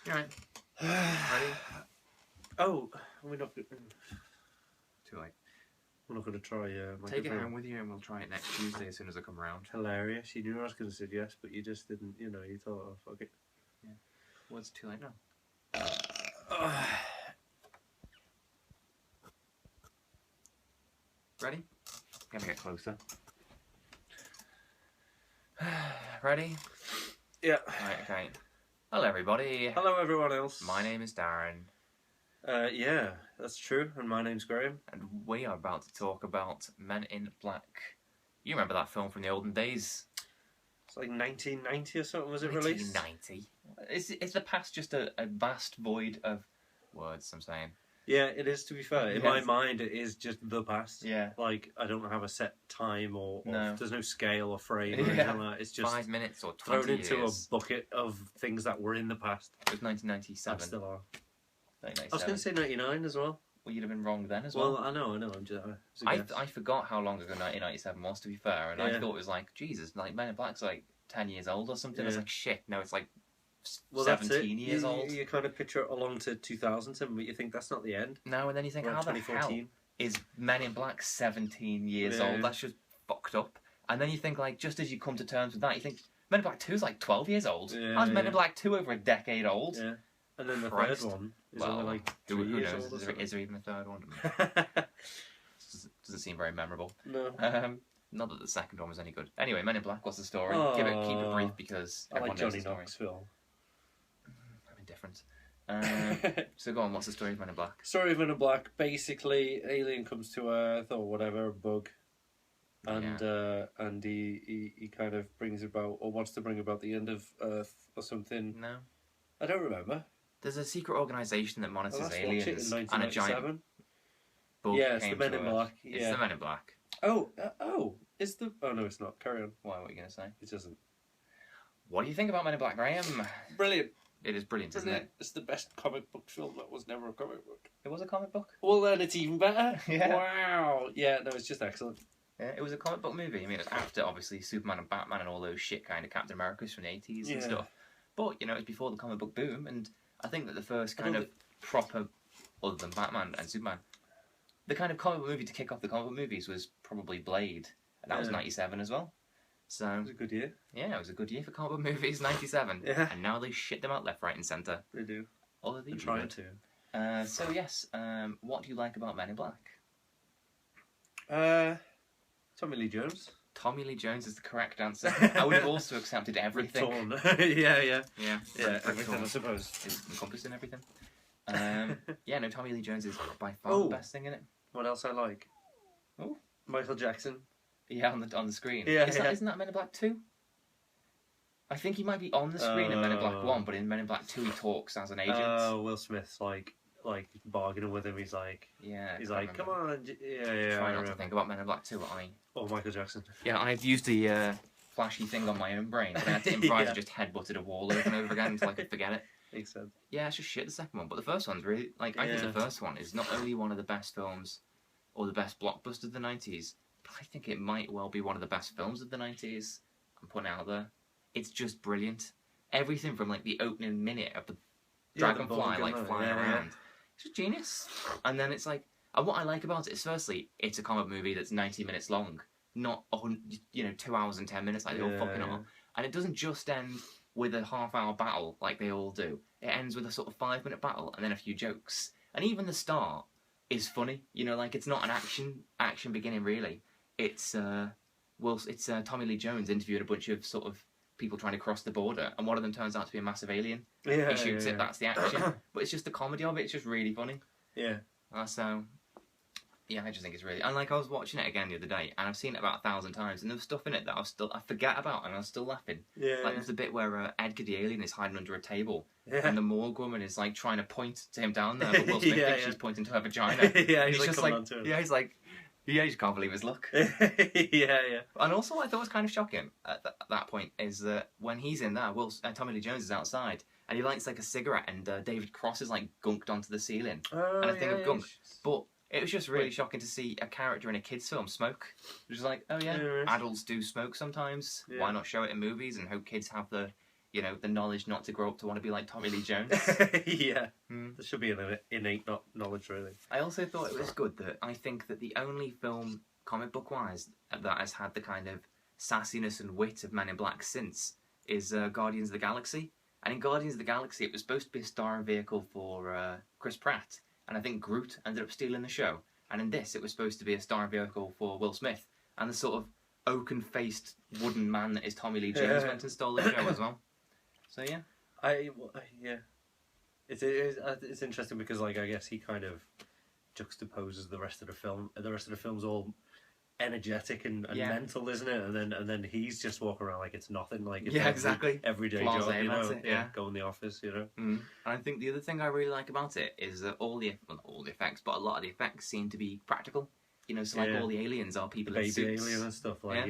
Right. Ready? Oh, we're not. Too late. We're not going to try. Take it home with you, and we'll try it next Tuesday as soon as I come around. Hilarious. You knew I was going to say yes, but you just didn't. You thought, oh fuck it. Yeah. Well, it's too late now. Ready? Gonna get closer. Ready? Yeah. Right, okay. Hello, everybody. Hello, everyone else. My name is Darren. Yeah, that's true. And my name's Graham. And we are about to talk about Men in Black. You remember that film from the olden days? It's like 1990 or something, was it released? 1990. Is the past just a vast void of words, I'm saying? Yeah, it is, to be fair. In my mind, it is just the past. Yeah. Like, I don't have a set time or no. There's no scale or frame or anything like that. It's just 5 minutes or 20 thrown into years. a bucket of things that were in the past. It was 1997. And still are. 1997. I was going to say 99 as well. Well, you'd have been wrong then as well. Well, I know. I'm just... I forgot how long ago 1997 was, to be fair, and I thought it was like, Jesus, like Men in Black's like 10 years old or something. I was like, shit, no, it's like 17 years old. You kind of picture it along to 2000, but you think that's not the end. No, and then you think, how the hell is Men in Black 17 years old? That's just fucked up. And then you think, like, just as you come to terms with that, you think, Men in Black 2 is like 12 years old. How's Men in Black 2 over a decade old? Yeah. And then the third one is only like 3 years old. Is there even a third one? Doesn't seem very memorable. No. Not that the second one was any good. Anyway, Men in Black, what's the story? Keep it brief because I like Johnny Knoxville. I'm indifferent. So go on, what's the story of Men in Black? Story of Men in Black, basically, alien comes to Earth or whatever, bug, and he kind of brings about, or wants to bring about the end of Earth or something. No. I don't remember. There's a secret organisation that monitors aliens and a giant bug. Yeah, it's the Men in Black. It's the Men in Black. Oh, it's the... Oh, no, it's not. Carry on. Why, what are you going to say? It doesn't. What do you think about Men in Black, Graham? Brilliant. It is brilliant, isn't it? It's the best comic book film that was never a comic book. It was a comic book? Well, then it's even better. Yeah. Wow. Yeah, no, it's just excellent. Yeah, it was a comic book movie. I mean, it was after, obviously, Superman and Batman and all those shit kind of Captain Americas from the 80s and stuff. But, it was before the comic book boom, and I think that the first kind of proper, other than Batman and Superman, the kind of comic book movie to kick off the comic book movies was probably Blade, and that was 97 as well. So it was a good year. Yeah, it was a good year for comic book movies, 97. Yeah. And now they shit them out left, right and centre. They do. Although they're trying to. So yes, what do you like about Men in Black? Tommy Lee Jones. Tommy Lee Jones is the correct answer. I would have also accepted everything. Yeah. Everything, I suppose. Is encompassed in everything. No, Tommy Lee Jones is by far the best thing in it. What else I like? Oh, Michael Jackson. Yeah, on the screen. Yeah, Isn't that Men in Black 2? I think he might be on the screen in Men in Black 1, but in Men in Black 2 he talks as an agent. Will Smith's like bargaining with him. He's like, come on, Try not to think about Men in Black 2, Oh, Michael Jackson. Yeah, I've used the flashy thing on my own brain. And I had to improvise and just headbutted a wall over and over again until I could forget it. Makes sense. Yeah, it's just shit, the second one. But the first one's really, I think the first one is not only one of the best films or the best blockbuster of the 90s, but I think it might well be one of the best films of the 90s. I'm putting it out there. It's just brilliant. Everything from the opening minute of the dragonfly flying around. It's just genius. And then it's and what I like about it is, firstly, it's a comic movie that's 90 minutes long, not 2 hours and 10 minutes like they all fucking are. And it doesn't just end with a half-hour battle like they all do. It ends with a sort of 5-minute battle and then a few jokes. And even the start is funny. It's not an action beginning really. It's Tommy Lee Jones interviewing a bunch of sort of people trying to cross the border, and one of them turns out to be a massive alien. Yeah, he shoots it. That's the action. But it's just the comedy of it. It's just really funny. Yeah. I just think it's really... And I was watching it again the other day, and I've seen it about 1,000 times, and there was stuff in it that I forget about, and I was still laughing. Yeah. There's the bit where Edgar the alien is hiding under a table, and the morgue woman is trying to point to him down there, but Will Smith thinks she's pointing to her vagina. He's just he's like, he just can't believe his luck. Yeah. And also what I thought was kind of shocking at that point is that when he's in there, Tommy Lee Jones is outside, and he lights a cigarette, and David Cross is gunked onto the ceiling, and a thing of gunk. But it was just really shocking to see a character in a kids' film smoke. It was adults do smoke sometimes. Yeah. Why not show it in movies and hope kids have the you know, the knowledge not to grow up to want to be like Tommy Lee Jones. Yeah. There should be an innate knowledge, really. I also thought it was good that I think that the only film, comic book wise, that has had the kind of sassiness and wit of Men in Black since is Guardians of the Galaxy. And in Guardians of the Galaxy, it was supposed to be a starring vehicle for Chris Pratt, and I think Groot ended up stealing the show. And in this, it was supposed to be a starring vehicle for Will Smith, and the sort of oaken-faced wooden man that is Tommy Lee Jones went and stole the show as well. So yeah, yeah, it's interesting because like I guess he kind of juxtaposes the rest of the film. The rest of the film's all energetic and mental, isn't it? And then he's just walking around like it's nothing, like it's exactly everyday Blasé job, you know. it, Go in the office, you know. And I think the other thing I really like about it is that not all the effects, but a lot of the effects seem to be practical. You know, so like all the aliens are people in baby suits, alien and stuff like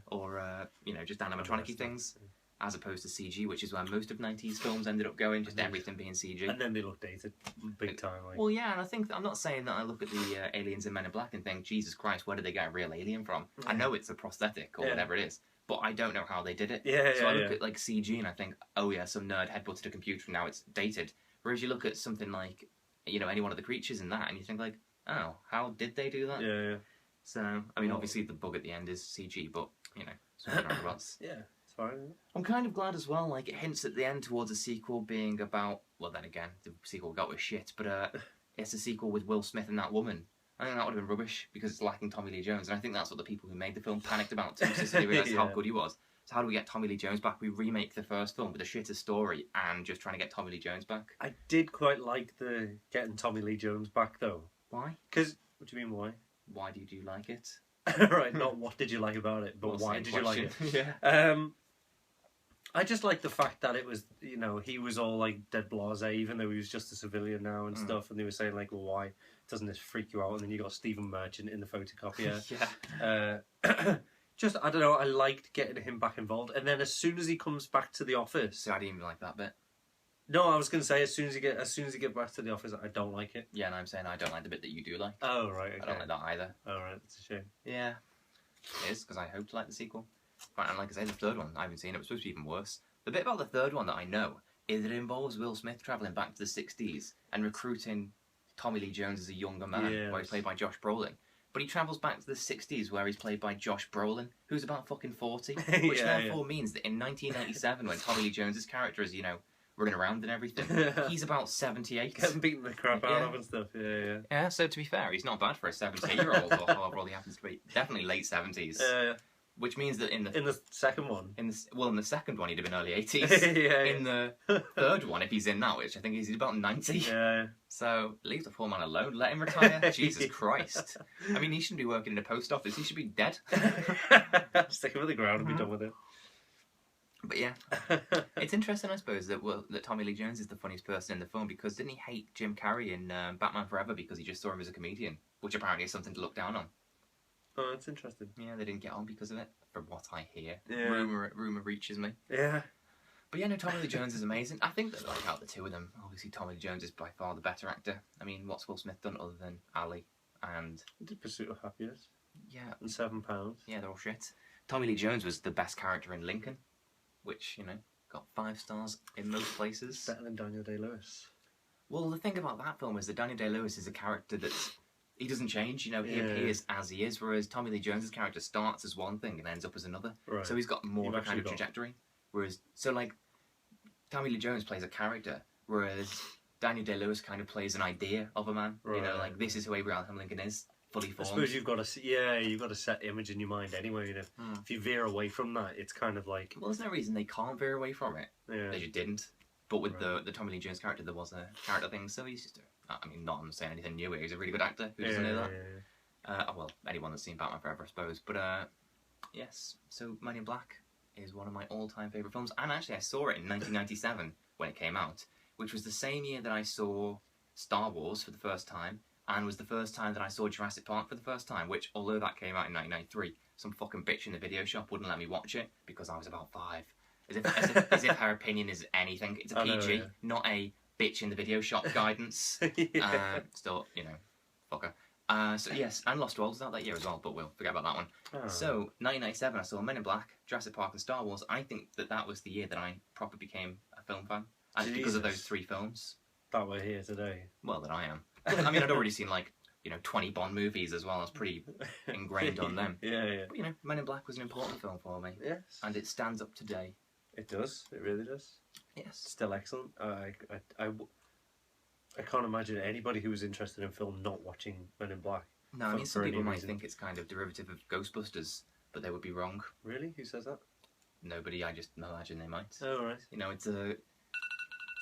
or you know, just animatronic things. As opposed to CG, which is where most of 90s films ended up going, just everything being CG. And then they look dated, big time. Like. Well, yeah, and I think, I'm not saying that I look at the aliens in Men in Black and think, Jesus Christ, where did they get a real alien from? I know it's a prosthetic or whatever it is, but I don't know how they did it. So I look at like CG and I think, oh yeah, some nerd headbutted a computer and now it's dated. Whereas you look at something like, you know, any one of the creatures in that and you think like, oh, how did they do that? Yeah. So, I mean, obviously the bug at the end is CG, but, you know, it's what robots. Yeah. Fine. I'm kind of glad as well, like, it hints at the end towards a sequel being about, well then again, the sequel got with shit, but it's a sequel with Will Smith and that woman. I think that would have been rubbish, because it's lacking Tommy Lee Jones, and I think that's what the people who made the film panicked about too, since they realised how good he was. So how do we get Tommy Lee Jones back? We remake the first film with a shitter story, and just trying to get Tommy Lee Jones back. I did quite like the getting Tommy Lee Jones back, though. Why? Because, what do you mean, why? Why did you like it? Right, not what did you like about it, but why did you like it? Yeah. I just like the fact that it was, you know, he was all like dead blasé, even though he was just a civilian now and stuff. And they were saying like, well, why doesn't this freak you out? And then you got Stephen Merchant in the photocopier. Just, I don't know, I liked getting him back involved. And then as soon as he comes back to the office, so I didn't even like that bit. No, I was going to say as soon as he get back to the office, I don't like it. Yeah, and I'm saying I don't like the bit that you do like. Oh right, okay. I don't like that either. Oh right, that's a shame. Yeah, it is because I hope to like the sequel. Right, and like I say, the third one, I haven't seen it. It was supposed to be even worse. The bit about the third one that I know is that it involves Will Smith travelling back to the 60s and recruiting Tommy Lee Jones as a younger man, where he's played by Josh Brolin. But he travels back to the 60s where he's played by Josh Brolin, who's about fucking 40, which therefore means that in 1997, when Tommy Lee Jones's character is, you know, running around and everything, he's about 78. Getting beaten the crap out of and stuff, Yeah, so to be fair, he's not bad for a 78-year-old, or however old he happens to be. Definitely late 70s. Which means that in the second one, in the second one he'd have been early 80s. In the third one, if he's in that, which I think he's about 90. So leave the poor man alone. Let him retire. Jesus Christ. I mean, he shouldn't be working in a post office. He should be dead. Stick him in the ground and be done with it. But yeah, it's interesting, I suppose, that Tommy Lee Jones is the funniest person in the film, because didn't he hate Jim Carrey in Batman Forever because he just saw him as a comedian, which apparently is something to look down on. Oh, that's interesting. Yeah, they didn't get on because of it, from what I hear. Yeah. Rumour reaches me. Yeah. But yeah, no, Tommy Lee Jones is amazing. I think that, like, out of the two of them, obviously Tommy Lee Jones is by far the better actor. I mean, what's Will Smith done other than Ali and... He did Pursuit of Happiness. Yeah. And £7. Yeah, they're all shit. Tommy Lee Jones was the best character in Lincoln, which, you know, got 5 stars in most places. Better than Daniel Day-Lewis. Well, the thing about that film is that Daniel Day-Lewis is a character that's... He doesn't change, you know, he appears as he is, whereas Tommy Lee Jones' character starts as one thing and ends up as another. Right. So he's got more of a kind of trajectory. Whereas, so like, Tommy Lee Jones plays a character, whereas Daniel Day-Lewis kind of plays an idea of a man. Right. You know, like, this is who Abraham Lincoln is, fully formed. I suppose you've got to set the image in your mind anyway, you know. If you veer away from that, it's kind of like... Well, there's no reason they can't veer away from it. Yeah. They just didn't. But with the Tommy Lee Jones character, there was a character thing, so he's just I mean, not I'm saying anything new here, he's a really good actor, who doesn't know that? Well, anyone that's seen Batman Forever, I suppose. But, yes, so Men in Black is one of my all-time favourite films, and actually I saw it in 1997 when it came out, which was the same year that I saw Star Wars for the first time, and was the first time that I saw Jurassic Park for the first time, which, although that came out in 1993, some fucking bitch in the video shop wouldn't let me watch it, because I was about 5. As if her opinion is anything. It's a PG, not a bitch in the video shop guidance. Still, you know, fucker. So yes, and Lost World was out that year as well, but we'll forget about that one. Oh. So 1997, I saw Men in Black, Jurassic Park, and Star Wars. I think that was the year that I properly became a film fan, and because of those 3 films. That we're here today. Well, that I am. I mean, I'd already seen 20 Bond movies as well. I was pretty ingrained on them. Yeah. But, Men in Black was an important film for me. Yes. And it stands up today. It does. It really does. Yes. Still excellent. I can't imagine anybody who was interested in film not watching Men in Black. No, I mean, some people might think it's kind of derivative of Ghostbusters, but they would be wrong. Really? Who says that? Nobody, I just imagine they might. Oh, right. It's a...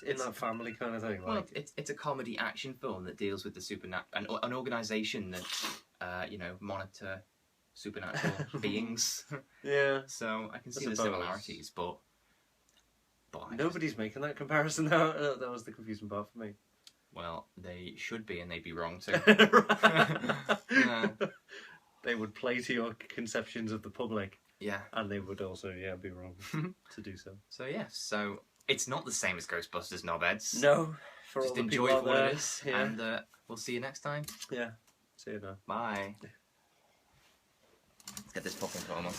It's in that family kind of thing. Well, it's a comedy action film that deals with the supernatural... An organisation that, monitor supernatural beings. Yeah. So I can see the similarities, but nobody's making that comparison now. That was the confusing part for me. Well, they should be, and they'd be wrong too. They would play to your conceptions of the public. Yeah. And they would also, be wrong to do so. So, so it's not the same as Ghostbusters, knobheads. No. Just enjoy it for what it is, and we'll see you next time. Yeah. See you now. Bye. Let's get this fucking film on.